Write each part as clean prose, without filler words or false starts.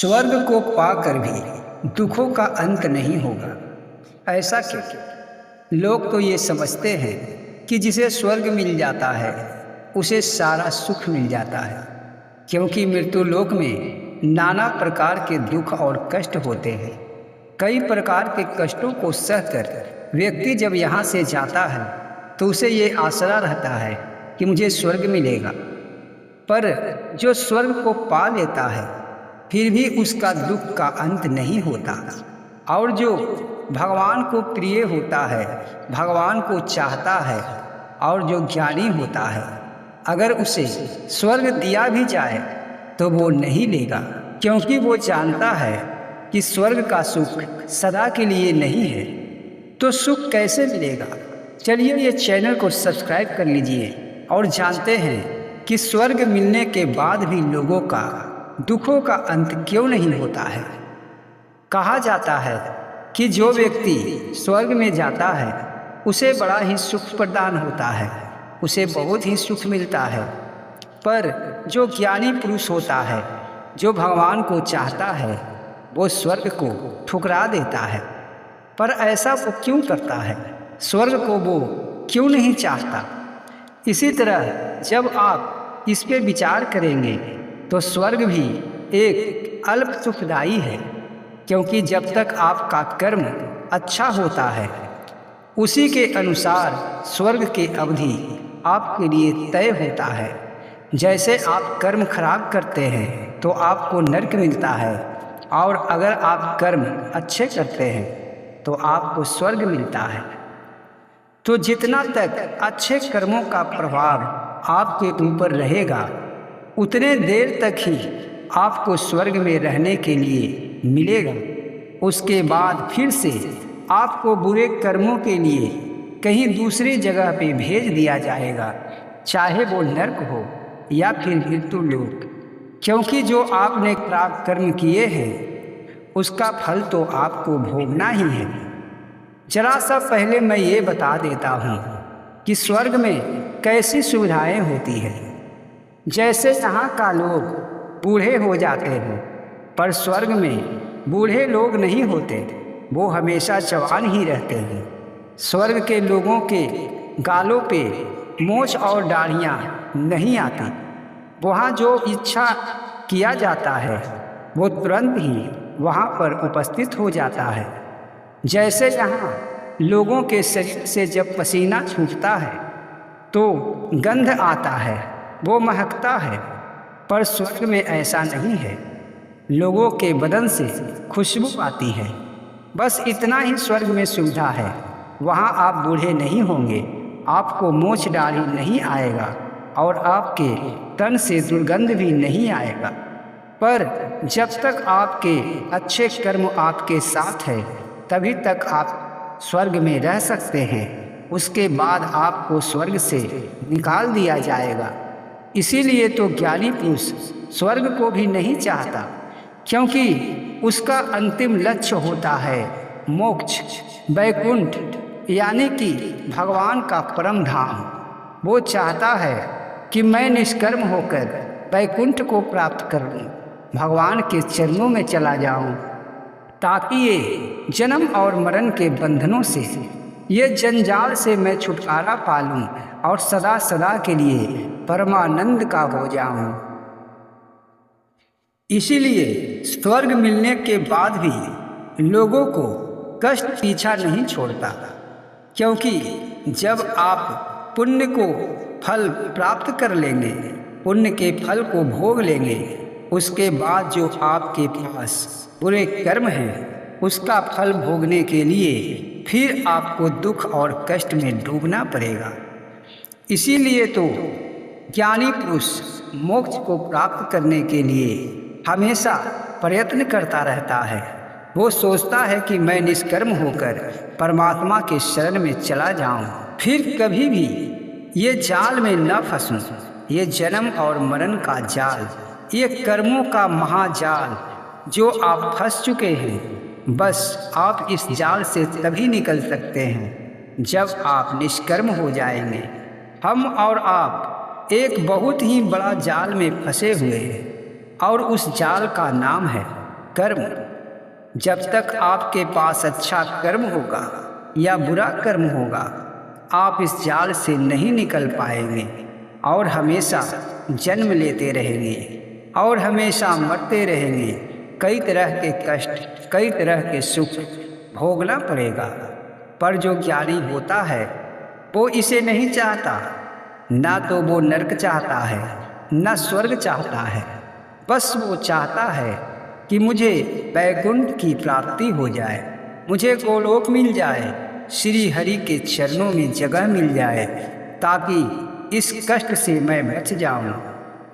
स्वर्ग को पाकर भी दुखों का अंत नहीं होगा। ऐसा क्यों? लोग तो ये समझते हैं कि जिसे स्वर्ग मिल जाता है उसे सारा सुख मिल जाता है, क्योंकि मृत्यु लोक में नाना प्रकार के दुख और कष्ट होते हैं। कई प्रकार के कष्टों को सहकर व्यक्ति जब यहाँ से जाता है तो उसे ये आसरा रहता है कि मुझे स्वर्ग मिलेगा। पर जो स्वर्ग को पा लेता है फिर भी उसका दुख का अंत नहीं होता, और जो भगवान को प्रिय होता है, भगवान को चाहता है और जो ज्ञानी होता है, अगर उसे स्वर्ग दिया भी जाए तो वो नहीं लेगा, क्योंकि वो जानता है कि स्वर्ग का सुख सदा के लिए नहीं है। तो सुख कैसे मिलेगा? चलिए ये चैनल को सब्सक्राइब कर लीजिए और जानते हैं कि स्वर्ग मिलने के बाद भी लोगों का दुखों का अंत क्यों नहीं होता है। कहा जाता है कि जो व्यक्ति स्वर्ग में जाता है उसे बड़ा ही सुख प्रदान होता है, उसे बहुत ही सुख मिलता है। पर जो ज्ञानी पुरुष होता है, जो भगवान को चाहता है, वो स्वर्ग को ठुकरा देता है। पर ऐसा वो क्यों करता है? स्वर्ग को वो क्यों नहीं चाहता? इसी तरह जब आप इस पे विचार करेंगे तो स्वर्ग भी एक अल्प सुखदायी है, क्योंकि जब तक आपका कर्म अच्छा होता है उसी के अनुसार स्वर्ग की अवधि आपके लिए तय होता है। जैसे आप कर्म खराब करते हैं तो आपको नरक मिलता है, और अगर आप कर्म अच्छे करते हैं तो आपको स्वर्ग मिलता है। तो जितना तक अच्छे कर्मों का प्रभाव आपके ऊपर रहेगा उतने देर तक ही आपको स्वर्ग में रहने के लिए मिलेगा। उसके बाद फिर से आपको बुरे कर्मों के लिए कहीं दूसरी जगह पे भेज दिया जाएगा, चाहे वो नरक हो या फिर मृत्यु लोक, क्योंकि जो आपने खराब कर्म किए हैं उसका फल तो आपको भोगना ही है। जरा सा पहले मैं ये बता देता हूँ कि स्वर्ग में कैसी सुविधाएं होती हैं। जैसे यहाँ का लोग बूढ़े हो जाते हैं, पर स्वर्ग में बूढ़े लोग नहीं होते, वो हमेशा जवान ही रहते हैं। स्वर्ग के लोगों के गालों पे मोछ और दाढ़ियाँ नहीं आती। वहाँ जो इच्छा किया जाता है वो तुरंत ही वहाँ पर उपस्थित हो जाता है। जैसे यहाँ लोगों के शरीर से जब पसीना छूटता है तो गंध आता है, वो महकता है, पर स्वर्ग में ऐसा नहीं है। लोगों के बदन से खुशबू आती है। बस इतना ही स्वर्ग में सुविधा है। वहाँ आप बूढ़े नहीं होंगे, आपको मोछ दाढ़ी नहीं आएगा और आपके तन से दुर्गंध भी नहीं आएगा। पर जब तक आपके अच्छे कर्म आपके साथ है तभी तक आप स्वर्ग में रह सकते हैं। उसके बाद आपको स्वर्ग से निकाल दिया जाएगा। इसीलिए तो ज्ञानी पुरुष स्वर्ग को भी नहीं चाहता, क्योंकि उसका अंतिम लक्ष्य होता है मोक्ष, वैकुंठ, यानी कि भगवान का परम धाम। वो चाहता है कि मैं निष्कर्म होकर वैकुंठ को प्राप्त कर लूँ, भगवान के चरणों में चला जाऊँ, ताकि ये जन्म और मरण के बंधनों से, ये जंजाल से मैं छुटकारा पा लूँ और सदा सदा के लिए परमानंद का हो जाऊँ। इसीलिए स्वर्ग मिलने के बाद भी लोगों को कष्ट पीछा नहीं छोड़ता, क्योंकि जब आप पुण्य को फल प्राप्त कर लेंगे, पुण्य के फल को भोग लेंगे, उसके बाद जो आपके पास बुरे कर्म हैं उसका फल भोगने के लिए फिर आपको दुख और कष्ट में डूबना पड़ेगा। इसीलिए तो ज्ञानी पुरुष मोक्ष को प्राप्त करने के लिए हमेशा प्रयत्न करता रहता है। वो सोचता है कि मैं निष्कर्म होकर परमात्मा के शरण में चला जाऊं, फिर कभी भी ये जाल में न फंसूं। ये जन्म और मरण का जाल, ये कर्मों का महाजाल जो आप फंस चुके हैं, बस आप इस जाल से तभी निकल सकते हैं जब आप निष्कर्म हो जाएंगे। हम और आप एक बहुत ही बड़ा जाल में फंसे हुए हैं, और उस जाल का नाम है कर्म। जब तक आपके पास अच्छा कर्म होगा या बुरा कर्म होगा, आप इस जाल से नहीं निकल पाएंगे और हमेशा जन्म लेते रहेंगे और हमेशा मरते रहेंगे। कई तरह के कष्ट, कई तरह के सुख भोगना पड़ेगा। पर जो ज्ञानी होता है वो इसे नहीं चाहता। ना तो वो नरक चाहता है, ना स्वर्ग चाहता है। बस वो चाहता है कि मुझे वैकुंठ की प्राप्ति हो जाए, मुझे गोलोक मिल जाए, श्री हरि के चरणों में जगह मिल जाए, ताकि इस कष्ट से मैं बच जाऊं,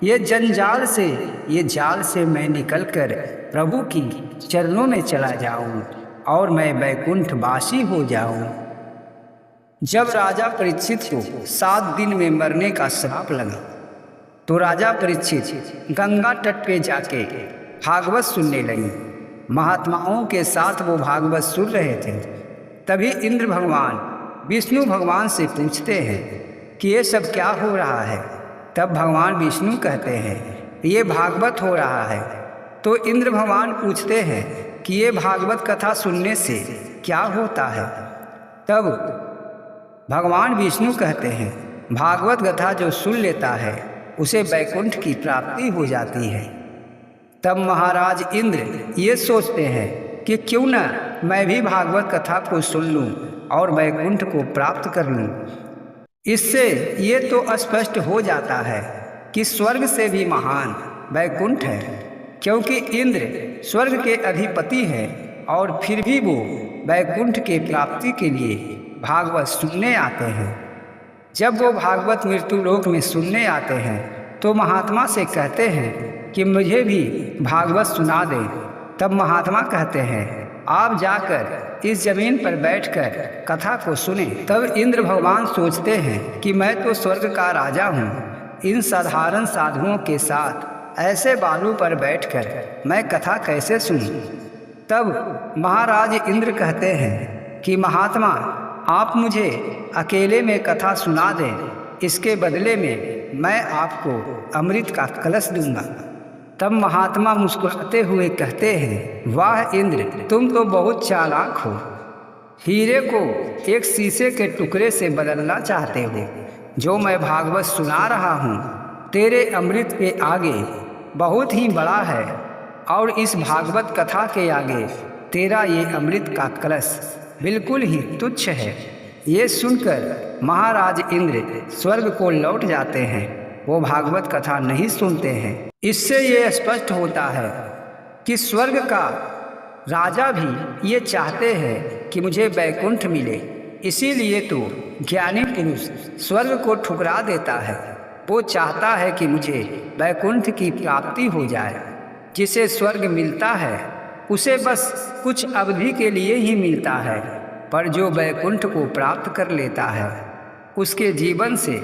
ये जंजाल से, ये जाल से मैं निकलकर प्रभु की चरणों में चला जाऊं और मैं वैकुंठवासी हो जाऊं। जब राजा परीक्षित को 7 दिन में मरने का श्राप लगा तो राजा परीक्षित गंगा तट पे जाके भागवत सुनने लगे। महात्माओं के साथ वो भागवत सुन रहे थे। तभी इंद्र भगवान विष्णु भगवान से पूछते हैं कि ये सब क्या हो रहा है। तब भगवान विष्णु कहते हैं ये भागवत हो रहा है। तो इंद्र भगवान पूछते हैं कि ये भागवत कथा सुनने से क्या होता है। तब भगवान विष्णु कहते हैं भागवत कथा जो सुन लेता है उसे वैकुंठ की प्राप्ति हो जाती है। तब महाराज इंद्र ये सोचते हैं कि क्यों न मैं भी भागवत कथा को सुन लूं और वैकुंठ को प्राप्त कर लूं। इससे ये तो स्पष्ट हो जाता है कि स्वर्ग से भी महान वैकुंठ है, क्योंकि इंद्र स्वर्ग के अधिपति हैं और फिर भी वो वैकुंठ के प्राप्ति के लिए भागवत सुनने आते हैं। जब वो भागवत मृत्यु लोक में सुनने आते हैं तो महात्मा से कहते हैं कि मुझे भी भागवत सुना दें। तब महात्मा कहते हैं आप जाकर इस जमीन पर बैठकर कथा को सुने। तब इंद्र भगवान सोचते हैं कि मैं तो स्वर्ग का राजा हूँ, इन साधारण साधुओं के साथ ऐसे बालू पर बैठकर मैं कथा कैसे सुनूं। तब महाराज इंद्र कहते हैं कि महात्मा आप मुझे अकेले में कथा सुना दें, इसके बदले में मैं आपको अमृत का कलश दूंगा। तब महात्मा मुस्कुराते हुए कहते हैं वाह इंद्र, तुम तो बहुत चालाक हो। हीरे को एक शीशे के टुकड़े से बदलना चाहते हो। जो मैं भागवत सुना रहा हूँ तेरे अमृत के आगे बहुत ही बड़ा है, और इस भागवत कथा के आगे तेरा ये अमृत का कलश बिल्कुल ही तुच्छ है। ये सुनकर महाराज इंद्र स्वर्ग को लौट जाते हैं, वो भागवत कथा नहीं सुनते हैं। इससे ये स्पष्ट होता है कि स्वर्ग का राजा भी ये चाहते हैं कि मुझे वैकुंठ मिले। इसीलिए तो ज्ञानी पुरुष स्वर्ग को ठुकरा देता है। वो चाहता है कि मुझे वैकुंठ की प्राप्ति हो जाए। जिसे स्वर्ग मिलता है उसे बस कुछ अवधि के लिए ही मिलता है, पर जो वैकुंठ को प्राप्त कर लेता है उसके जीवन से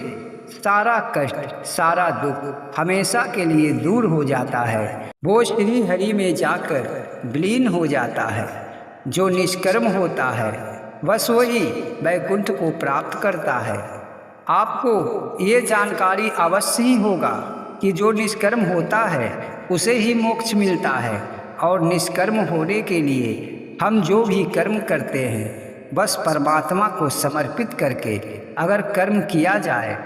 सारा कष्ट, सारा दुख हमेशा के लिए दूर हो जाता है। वो श्री हरि में जाकर विलीन हो जाता है। जो निष्कर्म होता है बस वही वैकुंठ को प्राप्त करता है। आपको ये जानकारी अवश्य ही होगा कि जो निष्कर्म होता है उसे ही मोक्ष मिलता है, और निष्कर्म होने के लिए हम जो भी कर्म करते हैं बस परमात्मा को समर्पित करके अगर कर्म किया जाए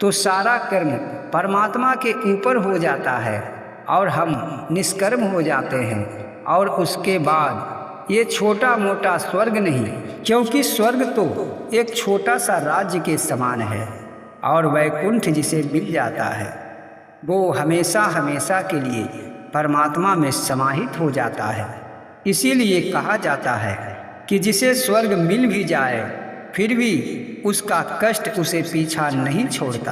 तो सारा कर्म परमात्मा के ऊपर हो जाता है और हम निष्कर्म हो जाते हैं। और उसके बाद ये छोटा मोटा स्वर्ग नहीं, क्योंकि स्वर्ग तो एक छोटा सा राज्य के समान है, और वैकुंठ जिसे मिल जाता है वो हमेशा हमेशा के लिए परमात्मा में समाहित हो जाता है। इसीलिए कहा जाता है कि जिसे स्वर्ग मिल भी जाए फिर भी उसका कष्ट उसे पीछा नहीं छोड़ता,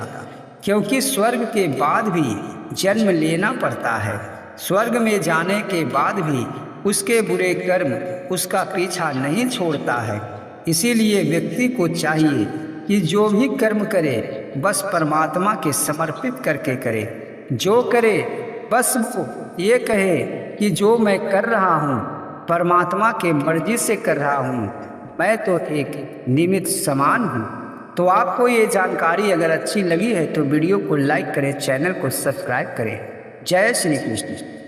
क्योंकि स्वर्ग के बाद भी जन्म लेना पड़ता है। स्वर्ग में जाने के बाद भी उसके बुरे कर्म उसका पीछा नहीं छोड़ता है। इसीलिए व्यक्ति को चाहिए कि जो भी कर्म करे बस परमात्मा के समर्पित करके करे। जो करे बस वो ये कहे कि जो मैं कर रहा हूँ परमात्मा के मर्जी से कर रहा हूँ, मैं तो एक निमित्त समान हूँ। तो आपको ये जानकारी अगर अच्छी लगी है तो वीडियो को लाइक करें, चैनल को सब्सक्राइब करें। जय श्री कृष्ण।